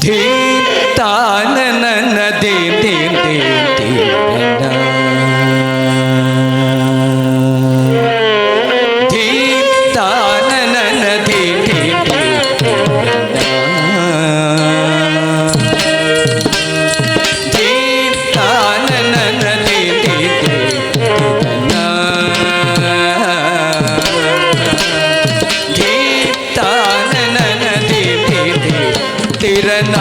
ധീം താനനന ധീം ധീം ധീം ധീരന ധീം താനനന ധീം ധീം ധീം ധീം താനനന ധീം ധീം ധീരന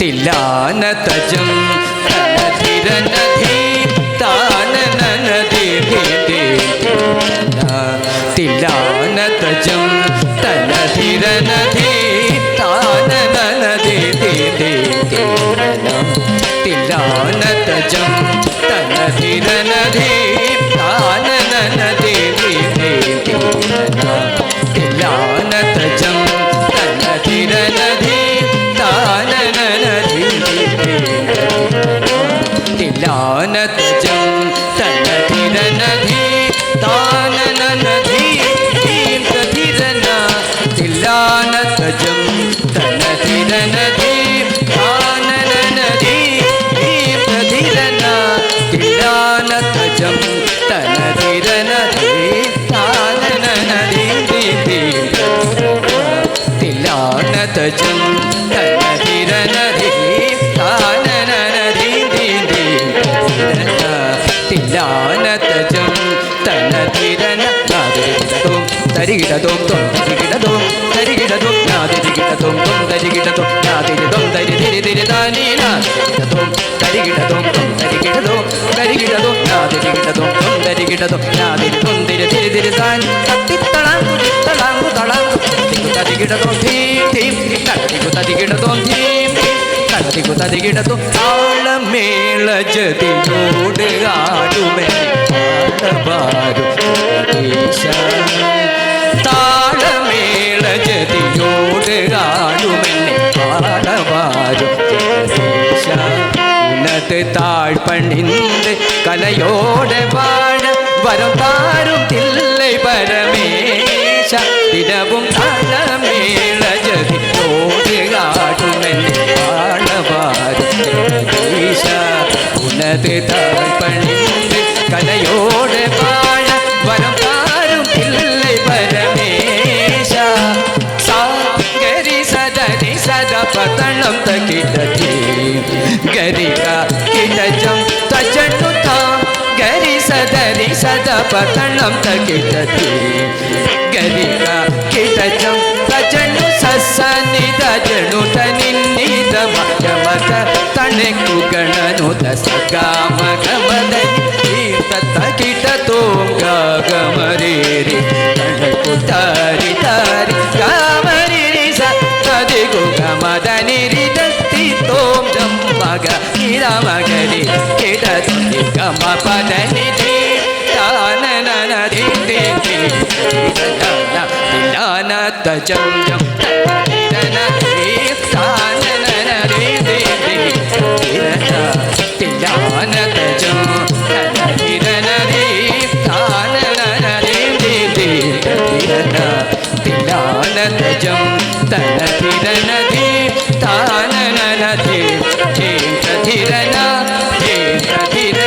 തില്ലാനതജം തനധിരന ധീം താനനന ധീം ധീം തില്ലാനതജം തനധിരന ധീം താനനന ധീം ധീം തില്ലാനതജം തനധിരന ധീം താനനന ധീം ധീം തില്ലാനതജം തനധിരന ധീം താനനന ധീം തില്ലാനതജം തനധിരന ധീം താനനന ധീം ധീരന തില്ലാനതജം തനധിരന ധീം താനനന ധീം ധീരന തില്ലാനതജം തനധിരന ധീം താനനന ധീം തില്ലാനതജം തനധിരന ധീം താനനന ധീം തില്ലാനതജം തനധിരന തരികിടതും തരികിടതും തരികിടതും തരികിടതും തരികിടതും തരികിടതും തരികിടതും തരികിടതും തരികിടതും തരികിടതും തരികിടതും തിരിതിരിതാൻ തട്ടിത്തളാങ്കു തിത്തളാങ്കു തളാങ്കു തരികിടതും ധീം ധീം തരികിടതും ധീം തട്ടിക്കു തരികിടതും താളമേള ജതിയോട് ആടുമേ പാടവാരും താളമേള ജതിയോട് ആടുമെന്നെ പാടവാരും ഉന്നത താഴ്പണിந்து കലയോടെ വാഴ വരം താരും തില്ലൈ പരമേശ ദിനവും താളമേള ജതിയോട് ആടുമെന്നെ പാടവാരും ഉന്നത താഴ്പണിந்து കലയോടെ വാഴ വരം താരും തില്ലൈ പരമേശ സാഗരി സദനി സദ പതണം തകിടതി ഗരിക കിടജം തജനു താം ഗരി സദനി സദ പതണം തകിടതി ഗരിക കിടജം തജനു സസനി തജനു തനിന്നിത മഗമത തണಕು ಗಣನು ದಸಗಾಮ ಗಮದನಿ ತಗಿಟತೋಂ ಗಮರೇರಿ ತಣಕು ತಾರಿ ತಾರಿ ಗಮರೇರಿ ಸದಿಗು ಗಮದನಿ ರಿದತ್ತಿ ತೋಂ ಜಮ್ಮಗ ನಿರಮಗರಿ ಕಿಡತಿ ಗಮ ಪದನಿ ಧೀ ತಾನನನ ಧೀ ಧೀ ಧೀ ತಿಲಾನತಜಂ ಜಂ ತನಿರನ ಧೀ ತಾನನನ ಧೀ ಧೀ ಧೀ തില്ലാനതജം തനധിരന ധീം താനനന ധീം ധീം തില്ലാനതജം തനധിരന ധീം താനനന ധീം ധീം ധീരന ധീം